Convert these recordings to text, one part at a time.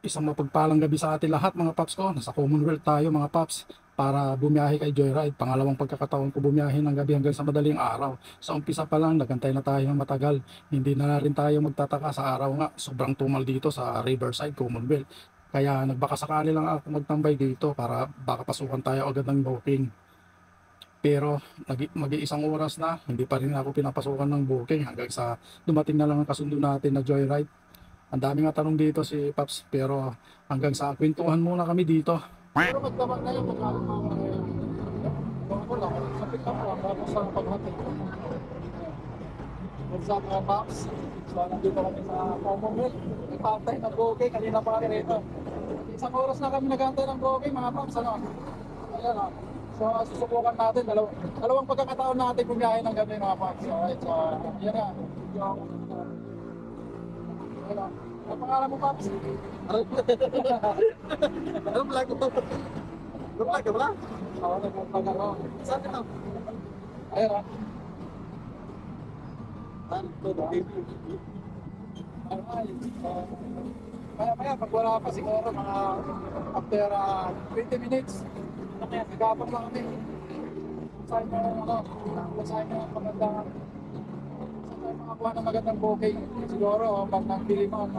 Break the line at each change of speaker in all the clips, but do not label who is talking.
Isang mapagpalang gabi sa atin lahat mga paps ko. Nasa Commonwealth tayo mga paps para bumiyahe kay Joyride. Pangalawang pagkakataon ko bumiyahe ng gabi hanggang sa madaling araw. Sa umpisa pa lang, nagantay na tayo ng matagal. Hindi na rin tayo magtataka sa araw nga. Sobrang tumal dito sa Riverside, Commonwealth. Kaya nagbakasakali lang ako magtambay dito para baka pasukan tayo agad ng booking. Pero mag-iisang oras na, hindi pa rin ako pinapasukan ng booking hanggang sa dumating na lang ang kasundo natin na Joyride. Ang dami nga tanong dito si Paps, pero hanggang sa kwentuhan muna kami dito. Pero magdamag na yun, magkakaroon ako lang, sa pick up lang, tapos sa paghatid. What's up mga Paps? So nandito kami sa Commonwealth, nagpantay ng booking, kanina pa kami rito. Isang oras na kami nagantay ng booking mga Paps, ano? Ayan o. So susubukan natin, dalawang pagkakataon natin bumiyahe ng gabi mga Paps. Alright, so yan nga. Ano pangalan mo, Paps? Ano vlog ito? Vlog ka ba? Oo, nag-vlog ako. Saan ito? Ayun ah. Saan ito? Maya pag wala pa siguro mga after 20 minutes, nagapang lang kami. Saan mo magandang makakuha ng magandang booking siguro pag nagpili mo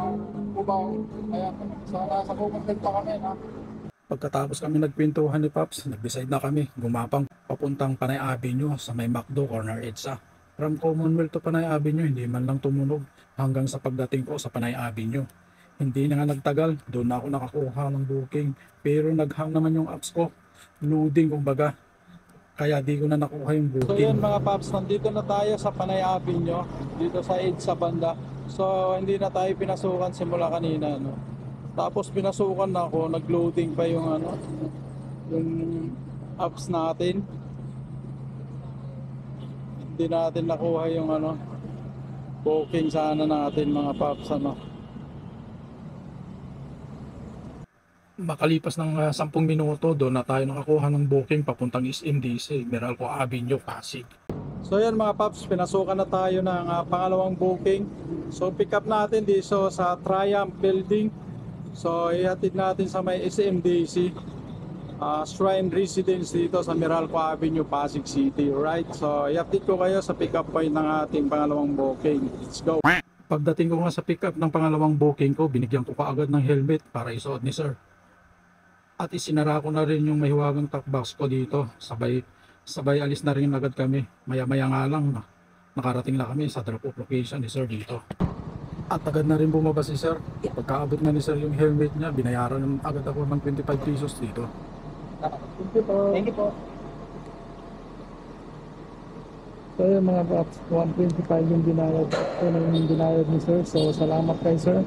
Cubao, kaya sa Commonwealth pa kami na. Pagkatapos kami nagpintuhan ni Paps, nag-decide na kami gumapang papuntang Panay Avenue sa may McDo Corner EDSA. From Commonwealth to Panay Avenue, hindi man lang tumunog hanggang sa pagdating ko sa Panay Avenue. Hindi na nga nagtagal, doon na ako nakakuha ng booking, pero naghang naman yung apps ko, loading kumbaga. Kaya di ko na nakuha yung booking. So yun mga Paps, nandito na tayo sa Panay Avenue, dito sa EDSA banda. So hindi na tayo pinasukan simula kanina, no? Tapos pinasukan na ako, nag-loading pa yung yung apps natin. Hindi natin nakuha yung booking sana natin mga Paps, Makalipas ng 10 minuto, doon na tayo nakakuha ng booking papuntang SMDC, Meralco Avenue, Pasig. So yan mga Paps, pinasukan na tayo ng pangalawang booking. So pick up natin dito sa Triumph Building. So ihatid natin sa may SMDC, Shrine Residence dito sa Meralco Avenue, Pasig City. Right? So ihatid ko kayo sa pick up point ng ating pangalawang booking. Let's go! Pagdating ko nga sa pick up ng pangalawang booking ko, binigyan ko kaagad ng helmet para isuot ni Sir. At isinara ko na rin yung mahiwagang top box ko dito. Sabay alis na rin agad kami. Maya-maya nga lang nakarating na kami sa drop off location ni Sir dito. At agad na rin bumaba si Sir. Pagkaabot na ni Sir yung helmet niya, binayaran agad ako ng 25 pesos dito. Thank you po. Thank you po. So yun mga Paps, 125 yung binayad. Ito na yung binayad ni Sir. So salamat kay Sir.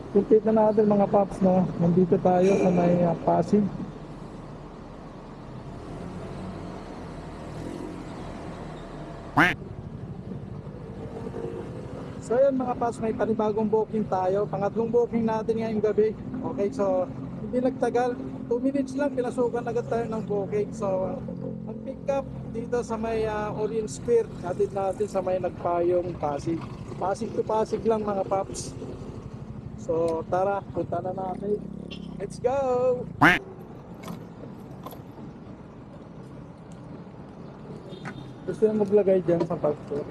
Complete na natin mga Paps, no? Nandito tayo sa may Pasig. So yun mga Paps, may panibagong booking tayo. Pangatlong booking natin ngayong gabi. Okay, so hindi nagtagal, 2 minutes lang pinasukan agad tayo ng booking. So ang pick up dito sa may Orient Square, natin sa may Nagpayong Pasig. Pasig to Pasig lang mga Paps. So tara, punta na natin. Let's go! Gusto nyo maglagay dyan sa pagko.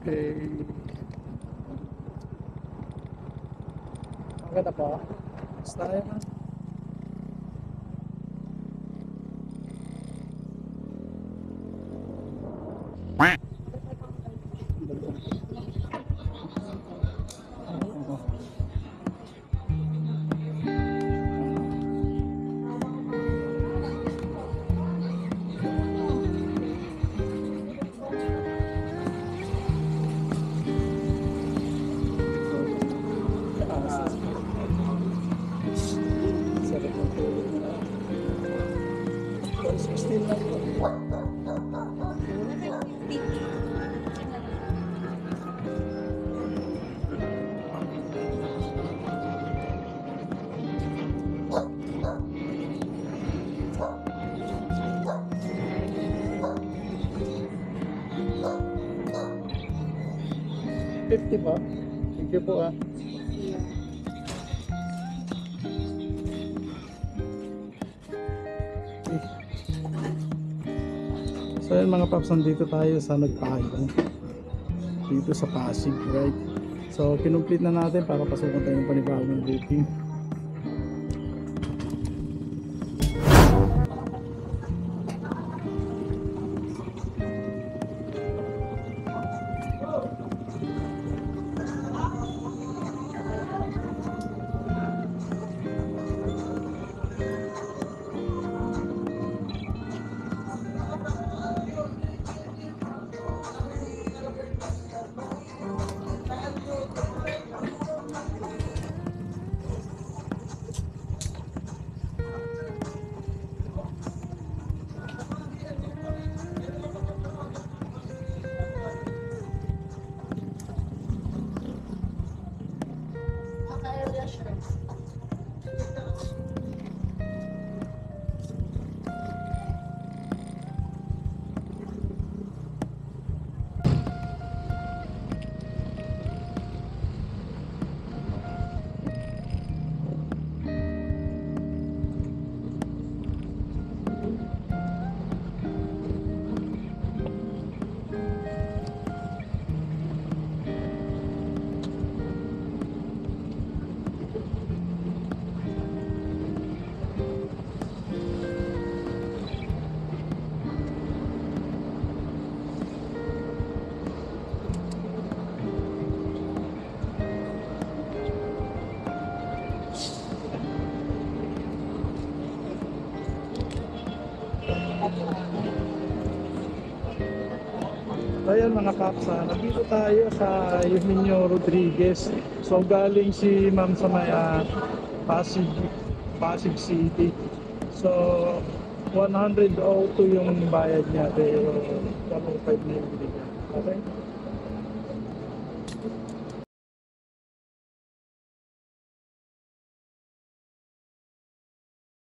Okay. Maganda pa. Basta tayo na. 150 ba? Thank you po ah. So yun mga paps, nandito tayo sa nagpayong dito sa Pasig, right? So kinumplete na natin para pasukan tayo ng panibagong booking. Ayan mga paps, nandito tayo sa Eugenio Rodriguez. So galing si ma'am sa may Pasig City. So 102 yung bayad niya, pero 105 na yung binigyan. Okay?